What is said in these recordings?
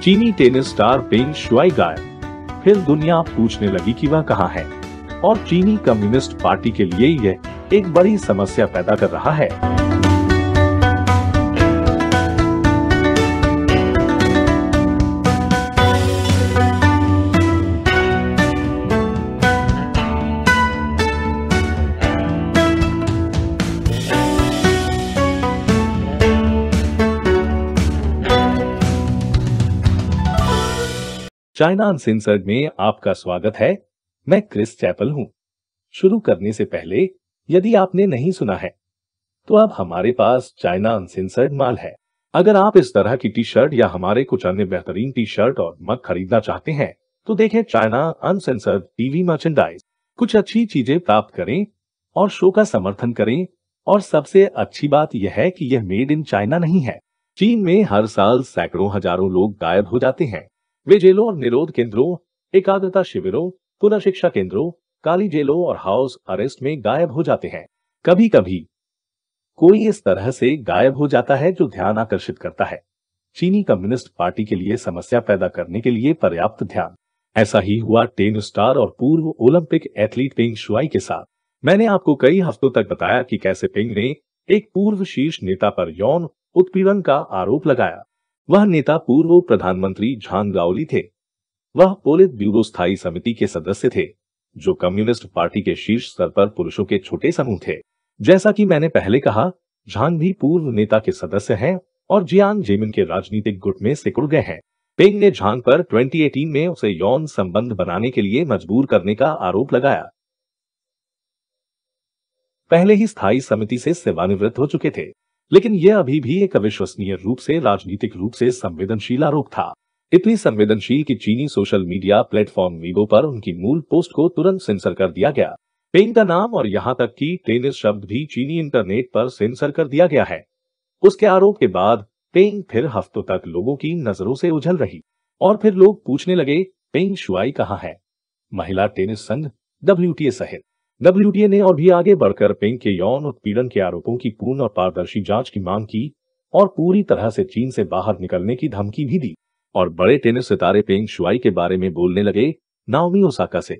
चीनी tennis star पेंग Shuai गायब। फिर दुनिया पूछने लगी कि वह कहाँ है, और चीनी कम्युनिस्ट पार्टी के लिए यह एक बड़ी समस्या पैदा कर रहा है। चाइना अनसेंसर्ड में आपका स्वागत है। मैं क्रिस चैपल हूं। शुरू करने से पहले यदि आपने नहीं सुना है तो अब हमारे पास चाइना अनसेंसर्ड माल है। अगर आप इस तरह की टी शर्ट या हमारे कुछ अन्य बेहतरीन टी शर्ट और मग खरीदना चाहते हैं तो देखें चाइना अनसेंसर्ड टीवी मर्चेंडाइज। कुछ अच्छी चीजें प्राप्त करें और शो का समर्थन करें। और सबसे अच्छी बात यह है कि यह मेड इन चाइना नहीं है। चीन में हर साल सैकड़ों हजारों लोग गायब हो जाते हैं। वे जेलों और निरोध केंद्रों, एकाग्रता शिविरों, पुनः शिक्षा केंद्रों, काली जेलों और हाउस अरेस्ट में गायब हो जाते हैं। कभी कभी कोई इस तरह से गायब हो जाता है जो ध्यान आकर्षित करता है। चीनी कम्युनिस्ट पार्टी के लिए समस्या पैदा करने के लिए पर्याप्त ध्यान। ऐसा ही हुआ टेनिस स्टार और पूर्व ओलंपिक एथलीट पेंग शुआई के साथ। मैंने आपको कई हफ्तों तक बताया कि कैसे पेंग ने एक पूर्व शीर्ष नेता पर यौन उत्पीड़न का आरोप लगाया। वह नेता पूर्व प्रधानमंत्री झांग गाओली थे। वह पोलित ब्यूरो स्थायी समिति के सदस्य थे, जो कम्युनिस्ट पार्टी के शीर्ष स्तर पर पुरुषों के छोटे समूह थे। जैसा कि मैंने पहले कहा, झांग भी पूर्व नेता के सदस्य हैं और जियांग जेमिन के राजनीतिक गुट में सिकुड़ गए हैं। पेंग ने झांग पर 2018 में उसे यौन संबंध बनाने के लिए मजबूर करने का आरोप लगाया। पहले ही स्थायी समिति से सेवानिवृत्त हो चुके थे, लेकिन यह अभी भी एक अविश्वसनीय रूप से राजनीतिक रूप से संवेदनशील आरोप था। इतनी संवेदनशील कि चीनी सोशल मीडिया प्लेटफॉर्म वीबो पर उनकी मूल पोस्ट को तुरंत सेंसर कर दिया गया। पेंग का नाम और यहां तक कि टेनिस शब्द भी चीनी इंटरनेट पर सेंसर कर दिया गया है। उसके आरोप के बाद पेंग फिर हफ्तों तक लोगों की नजरों से उछल रही, और फिर लोग पूछने लगे पेंग शुआई कहाँ है। महिला टेनिस संघ WTA सहित WTA ने और भी आगे बढ़कर पेंग के यौन उत्पीड़न के आरोपों की पूर्ण और पारदर्शी जांच की मांग की और पूरी तरह से चीन से बाहर निकलने की धमकी भी दी। और बड़े टेनिस सितारे पेंग शुआई के बारे में बोलने लगे नाओमी ओसाका से।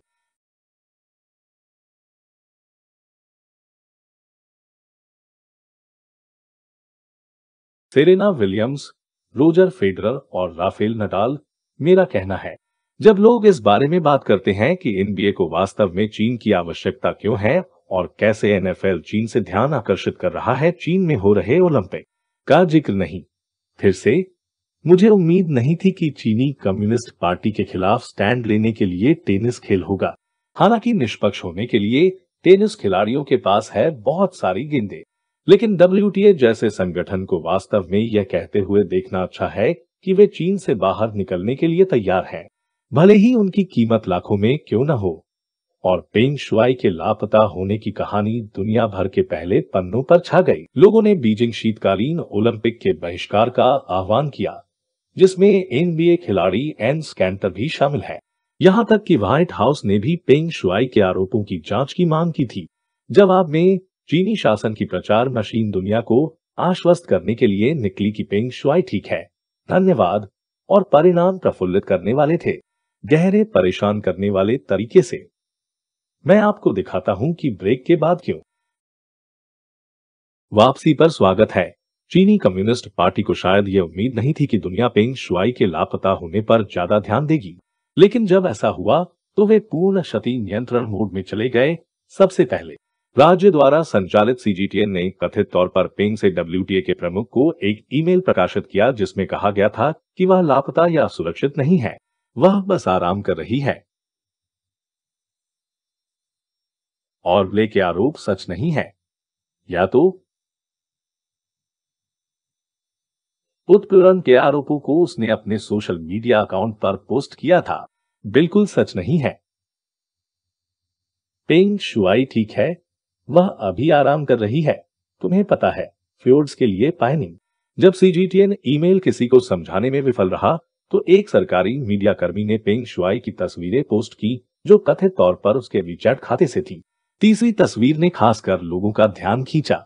सेरेना विलियम्स, रोजर फेडरर और राफेल नडाल। मेरा कहना है, जब लोग इस बारे में बात करते हैं कि NBA को वास्तव में चीन की आवश्यकता क्यों है और कैसे NFL चीन से ध्यान आकर्षित कर रहा है, चीन में हो रहे ओलंपिक का जिक्र नहीं। फिर से मुझे उम्मीद नहीं थी कि चीनी कम्युनिस्ट पार्टी के खिलाफ स्टैंड लेने के लिए टेनिस खेल होगा। हालांकि निष्पक्ष होने के लिए टेनिस खिलाड़ियों के पास है बहुत सारी गेंदें, लेकिन WTA जैसे संगठन को वास्तव में यह कहते हुए देखना अच्छा है कि वे चीन से बाहर निकलने के लिए तैयार हैं, भले ही उनकी कीमत लाखों में क्यों न हो। और पेंग शुआई के लापता होने की कहानी दुनिया भर के पहले पन्नों पर छा गई। लोगों ने बीजिंग शीतकालीन ओलंपिक के बहिष्कार का आह्वान किया, जिसमें NBA खिलाड़ी एन स्कैंटर भी शामिल है। यहां तक कि व्हाइट हाउस ने भी पेंग शुआई के आरोपों की जांच की मांग की थी। जवाब में चीनी शासन की प्रचार मशीन दुनिया को आश्वस्त करने के लिए निकली कि पेंग शुआई ठीक है, धन्यवाद, और परिणाम प्रफुल्लित करने वाले थे, गहरे परेशान करने वाले तरीके से। मैं आपको दिखाता हूं कि ब्रेक के बाद क्यों। वापसी पर स्वागत है। चीनी कम्युनिस्ट पार्टी को शायद यह उम्मीद नहीं थी कि दुनिया पेंग शुआई के लापता होने पर ज्यादा ध्यान देगी, लेकिन जब ऐसा हुआ तो वे पूर्ण क्षति नियंत्रण मोड में चले गए। सबसे पहले राज्य द्वारा संचालित CGTN ने कथित तौर पर पेंग से WTA के प्रमुख को एक ईमेल प्रकाशित किया, जिसमें कहा गया था कि वह लापता या सुरक्षित नहीं है, वह बस आराम कर रही है। और ब्ले के आरोप सच नहीं है, या तो उत्पीड़न के आरोपों को उसने अपने सोशल मीडिया अकाउंट पर पोस्ट किया था, बिल्कुल सच नहीं है। पेंग शुआई ठीक है, वह अभी आराम कर रही है। तुम्हें पता है, फ्योर्ड्स के लिए पायनिंग। जब CGTN ईमेल किसी को समझाने में विफल रहा तो एक सरकारी मीडिया कर्मी ने पेंग शुआई की तस्वीरें पोस्ट की, जो कथित तौर पर उसके WeChat खाते से थी। तीसरी तस्वीर ने खासकर लोगों का ध्यान खींचा,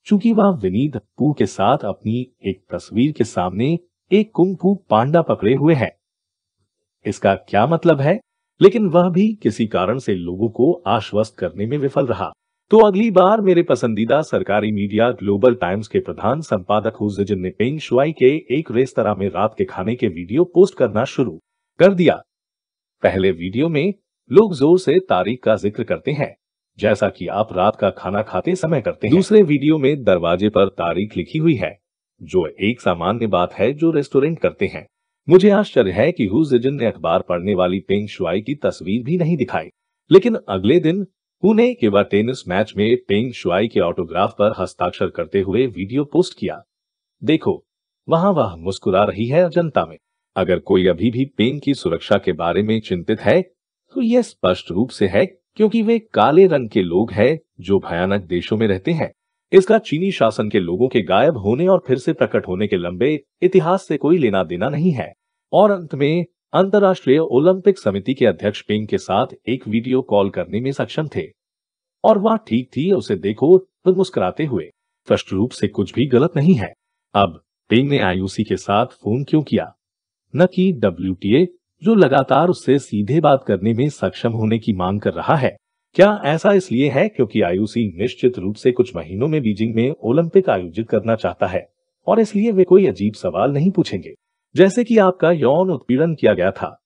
चूंकि वह विनी द पूह के साथ अपनी एक तस्वीर के सामने एक कुंग फू पांडा पकड़े हुए हैं। इसका क्या मतलब है? लेकिन वह भी किसी कारण से लोगों को आश्वस्त करने में विफल रहा। तो अगली बार मेरे पसंदीदा सरकारी मीडिया ग्लोबल टाइम्स के प्रधान संपादक हु जिजिन ने पेंग शुआई के एक रेस्तरां में रात के खाने के वीडियो पोस्ट करना शुरू कर दिया। पहले वीडियो में लोग जोर से तारीख का जिक्र करते हैं, जैसा कि आप रात का खाना खाते समय करते हैं। दूसरे वीडियो में दरवाजे पर तारीख लिखी हुई है, जो एक सामान्य बात है जो रेस्टोरेंट करते हैं। मुझे आश्चर्य है कि हु जिजिन ने अखबार पढ़ने वाली पेंग शुआई की तस्वीर भी नहीं दिखाई। लेकिन अगले दिन पुणे के वह टेनिस मैच में पेंग शुआई के ऑटोग्राफ पर हस्ताक्षर करते हुए वीडियो पोस्ट किया। देखो, वहां वह मुस्कुरा रही है जनता में। अगर कोई अभी भी पेंग की सुरक्षा के बारे में चिंतित है, तो यह स्पष्ट रूप से है क्योंकि वे काले रंग के लोग हैं जो भयानक देशों में रहते हैं। इसका चीनी शासन के लोगों के गायब होने और फिर से प्रकट होने के लंबे इतिहास से कोई लेना देना नहीं है। और अंत में अंतर्राष्ट्रीय ओलंपिक समिति के अध्यक्ष पेंग के साथ एक वीडियो कॉल करने में सक्षम थे, और वह ठीक थी उसे देखो तो मुस्कुराते हुए। स्पष्ट रूप से कुछ भी गलत नहीं है। अब पेंग ने आईओसी के साथ फोन क्यों किया, न कि डब्ल्यूटीए, जो लगातार उससे सीधे बात करने में सक्षम होने की मांग कर रहा है? क्या ऐसा इसलिए है क्योंकि आईओसी निश्चित रूप से कुछ महीनों में बीजिंग में ओलंपिक आयोजित करना चाहता है, और इसलिए वे कोई अजीब सवाल नहीं पूछेंगे, जैसे कि आपका यौन उत्पीड़न किया गया था?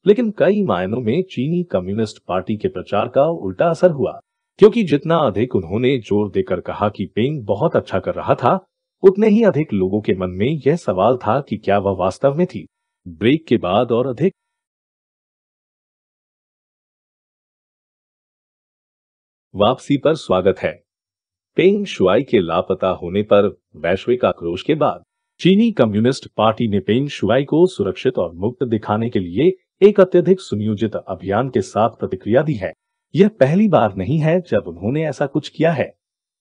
लेकिन कई मायनों में चीनी कम्युनिस्ट पार्टी के प्रचार का उल्टा असर हुआ, क्योंकि जितना अधिक उन्होंने जोर देकर कहा कि पेंग बहुत अच्छा कर रहा था, उतने ही अधिक लोगों के मन में यह सवाल था कि क्या वह वास्तव में थी। ब्रेक के बाद और अधिक वापसी पर स्वागत है। पेंग शुआई के लापता होने पर वैश्विक आक्रोश के बाद चीनी कम्युनिस्ट पार्टी ने पेंग शुआई को सुरक्षित और मुक्त दिखाने के लिए एक अत्यधिक सुनियोजित अभियान के साथ प्रतिक्रिया दी है। यह पहली बार नहीं है जब उन्होंने ऐसा कुछ किया है।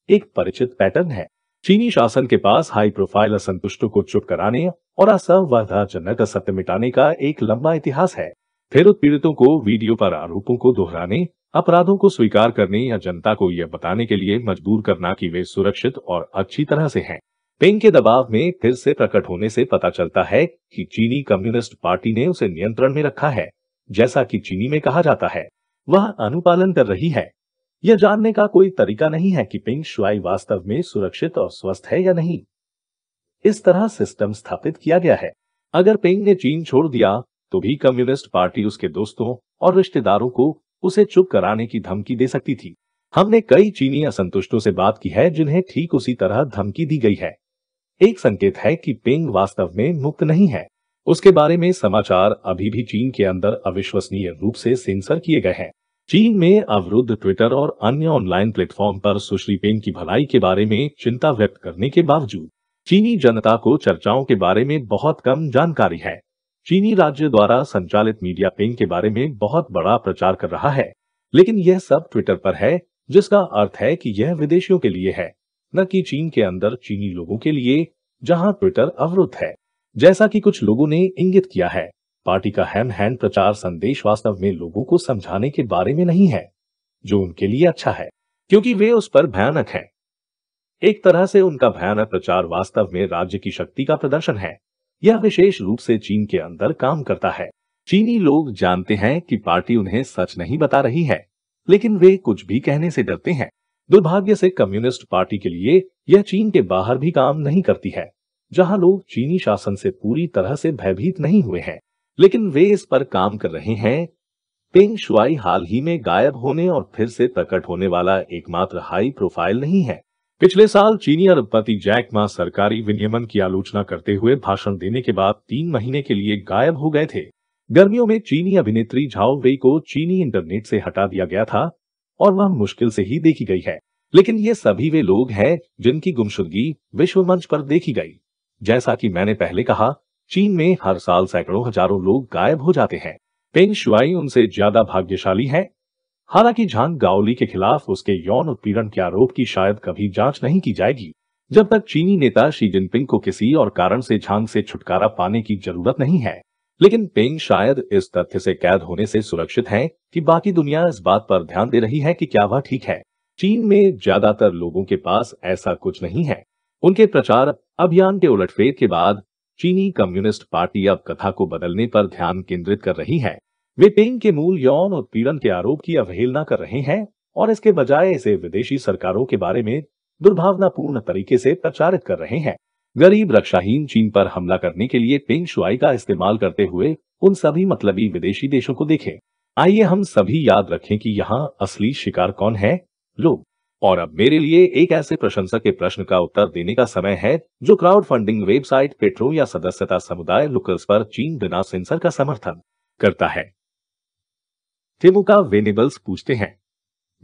एक परिचित पैटर्न है। चीनी शासन के पास हाई प्रोफाइल असंतुष्टों को चुप कराने और असंवैधानिक असत्य मिटाने का एक लंबा इतिहास है। फिर उत्पीड़ितों को वीडियो पर आरोपों को दोहराने, अपराधों को स्वीकार करने या जनता को यह बताने के लिए मजबूर करना कि वे सुरक्षित और अच्छी तरह से हैं। पेंग के दबाव में फिर से प्रकट होने से पता चलता है कि चीनी कम्युनिस्ट पार्टी ने उसे नियंत्रण में रखा है। जैसा कि चीनी में कहा जाता है, वह अनुपालन कर रही है। यह जानने का कोई तरीका नहीं है कि पेंग शुआई वास्तव में सुरक्षित और स्वस्थ है या नहीं। इस तरह सिस्टम स्थापित किया गया है। अगर पेंग ने चीन छोड़ दिया तो भी कम्युनिस्ट पार्टी उसके दोस्तों और रिश्तेदारों को उसे चुप कराने की धमकी दे सकती थी। हमने कई चीनी असंतुष्टों से बात की है जिन्हें ठीक उसी तरह धमकी दी गई है। एक संकेत है कि पेंग वास्तव में मुक्त नहीं है। उसके बारे में समाचार अभी भी चीन के अंदर अविश्वसनीय रूप से सेंसर किए गए हैं। चीन में अवरुद्ध ट्विटर और अन्य ऑनलाइन प्लेटफॉर्म पर सुश्री पेंग की भलाई के बारे में चिंता व्यक्त करने के बावजूद चीनी जनता को चर्चाओं के बारे में बहुत कम जानकारी है। चीनी राज्य द्वारा संचालित मीडिया पेंग के बारे में बहुत बड़ा प्रचार कर रहा है, लेकिन यह सब ट्विटर पर है, जिसका अर्थ है कि यह विदेशियों के लिए है, न कि चीन के अंदर चीनी लोगों के लिए, जहां ट्विटर अवरुद्ध है। जैसा कि कुछ लोगों ने इंगित किया है, पार्टी का हैंड प्रचार संदेश वास्तव में लोगों को समझाने के बारे में नहीं है, जो उनके लिए अच्छा है, क्योंकि वे उस पर भयानक हैं। एक तरह से उनका भयानक प्रचार वास्तव में राज्य की शक्ति का प्रदर्शन है। यह विशेष रूप से चीन के अंदर काम करता है। चीनी लोग जानते हैं कि पार्टी उन्हें सच नहीं बता रही है, लेकिन वे कुछ भी कहने से डरते हैं। दुर्भाग्य से कम्युनिस्ट पार्टी के लिए यह चीन के बाहर भी काम नहीं करती है, जहां लोग चीनी शासन से पूरी तरह से भयभीत नहीं हुए हैं, लेकिन वे इस पर काम कर रहे हैं। पेंग शुआई हाल ही में गायब होने और फिर से प्रकट होने वाला एकमात्र हाई प्रोफाइल नहीं है। पिछले साल चीनी अरबपति जैक मा सरकारी विनियमन की आलोचना करते हुए भाषण देने के बाद 3 महीने के लिए गायब हो गए थे। गर्मियों में चीनी अभिनेत्री झाओ वेई को चीनी इंटरनेट से हटा दिया गया था और वह मुश्किल से ही देखी गई है, लेकिन ये सभी वे लोग हैं जिनकी गुमशुदगी विश्व मंच पर देखी गई। जैसा कि मैंने पहले कहा, चीन में हर साल सैकड़ों हजारों लोग गायब हो जाते हैं। पेंग शुआई उनसे ज्यादा भाग्यशाली है। हालांकि झांग गाओली के खिलाफ उसके यौन उत्पीड़न के आरोप की शायद कभी जांच नहीं की जाएगी, जब तक चीनी नेता शी जिनपिंग को किसी और कारण से झांग से छुटकारा पाने की जरूरत नहीं है। लेकिन पेंग शायद इस तथ्य से कैद होने से सुरक्षित हैं कि बाकी दुनिया इस बात पर ध्यान दे रही है कि क्या वह ठीक है। चीन में ज्यादातर लोगों के पास ऐसा कुछ नहीं है। उनके प्रचार अभियान के उलटफेर के बाद चीनी कम्युनिस्ट पार्टी अब कथा को बदलने पर ध्यान केंद्रित कर रही है। वे पेंग के मूल यौन उत्पीड़न के आरोप की अवहेलना कर रहे हैं और इसके बजाय इसे विदेशी सरकारों के बारे में दुर्भावनापूर्ण तरीके से प्रचारित कर रहे हैं। गरीब रक्षाहीन चीन पर हमला करने के लिए पेंग शुआई का इस्तेमाल करते हुए उन सभी मतलबी विदेशी देशों को देखें। आइए हम सभी याद रखें कि यहाँ असली शिकार कौन है? लोग। और अब मेरे लिए एक ऐसे प्रशंसक के प्रश्न का उत्तर देने का समय है जो क्राउड फंडिंग वेबसाइट पेट्रो या सदस्यता समुदाय लुकल्स पर चीन बिना सेंसर का समर्थन करता है। टिमुका वेनेबल्स पूछते हैं,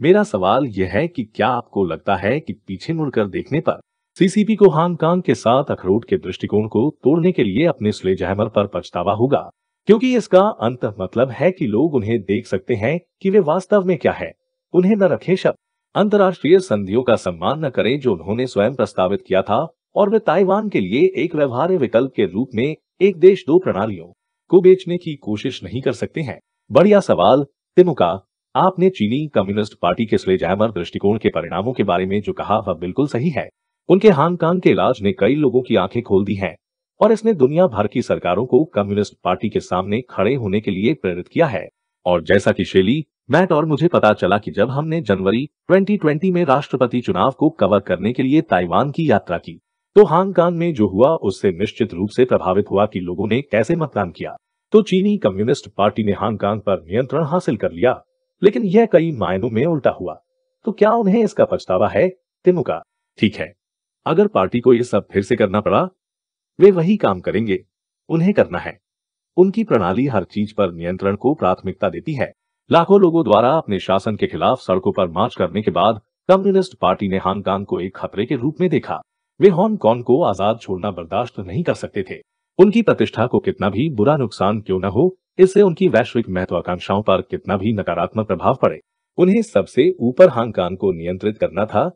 मेरा सवाल यह है कि क्या आपको लगता है कि पीछे मुड़कर देखने पर सीसीपी को हांगकांग के साथ अखरोट के दृष्टिकोण को तोड़ने के लिए अपने स्लेजहैमर पर पछतावा होगा? क्योंकि इसका अंत मतलब है कि लोग उन्हें देख सकते हैं कि वे वास्तव में क्या है। उन्हें न रखें शब्द, अंतर्राष्ट्रीय संधियों का सम्मान न करें जो उन्होंने स्वयं प्रस्तावित किया था, और वे ताइवान के लिए एक व्यवहार्य विकल्प के रूप में एक देश दो प्रणालियों को बेचने की कोशिश नहीं कर सकते हैं। बढ़िया सवाल तिमुका। आपने चीनी कम्युनिस्ट पार्टी के स्लेजहैमर दृष्टिकोण के परिणामों के बारे में जो कहा वह बिल्कुल सही है। उनके हांगकांग के इलाज ने कई लोगों की आंखें खोल दी हैं और इसने दुनिया भर की सरकारों को कम्युनिस्ट पार्टी के सामने खड़े होने के लिए प्रेरित किया है। और जैसा कि शेली, मैट और मुझे पता चला कि जब हमने जनवरी 2020 में राष्ट्रपति चुनाव को कवर करने के लिए ताइवान की यात्रा की, तो हांगकांग में जो हुआ उससे निश्चित रूप से प्रभावित हुआ कि लोगों ने कैसे मतदान किया। तो चीनी कम्युनिस्ट पार्टी ने हांगकांग पर नियंत्रण हासिल कर लिया, लेकिन यह कई मायनों में उल्टा हुआ। तो क्या उन्हें इसका पछतावा है? तिमुका, ठीक है, अगर पार्टी को यह सब फिर से करना पड़ा, वे वही काम करेंगे। उन्हें करना है। उनकी प्रणाली हर चीज पर नियंत्रण को प्राथमिकता देती है। लाखों लोगों द्वारा अपने शासन के खिलाफ सड़कों पर मार्च करने के बाद कम्युनिस्ट पार्टी ने हांगकांग को एक खतरे के रूप में देखा। वे हांगकांग को आजाद छोड़ना बर्दाश्त नहीं कर सकते थे। उनकी प्रतिष्ठा को कितना भी बुरा नुकसान क्यों न हो, इससे उनकी वैश्विक महत्वाकांक्षाओं पर कितना भी नकारात्मक प्रभाव पड़े, उन्हें सबसे ऊपर हांगकांग को नियंत्रित करना था।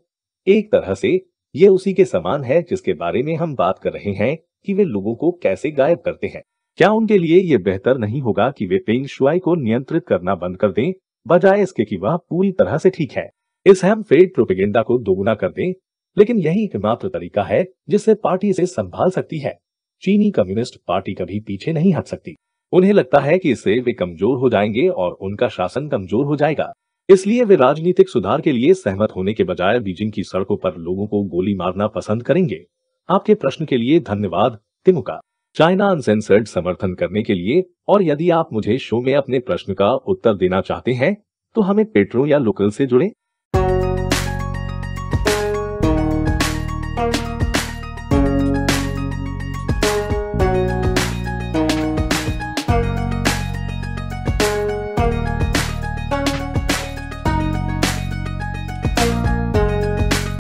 एक तरह से ये उसी के समान है जिसके बारे में हम बात कर रहे हैं कि वे लोगों को कैसे गायब करते हैं। क्या उनके लिए ये बेहतर नहीं होगा कि वे पेंग शुआई को नियंत्रित करना बंद कर दें, बजाय इसके कि वह पूरी तरह से ठीक है? इस हैम फेड प्रोपेगेंडा को दोगुना कर दें। लेकिन यही एकमात्र तरीका है जिससे पार्टी इसे संभाल सकती है। चीनी कम्युनिस्ट पार्टी कभी पीछे नहीं हट सकती। उन्हें लगता है कि इससे वे कमजोर हो जाएंगे और उनका शासन कमजोर हो जाएगा। इसलिए वे राजनीतिक सुधार के लिए सहमत होने के बजाय बीजिंग की सड़कों पर लोगों को गोली मारना पसंद करेंगे। आपके प्रश्न के लिए धन्यवाद तिमुका। चाइना अनसेंसर्ड समर्थन करने के लिए, और यदि आप मुझे शो में अपने प्रश्न का उत्तर देना चाहते हैं तो हमें पेट्रो या लोकल से जुड़ें।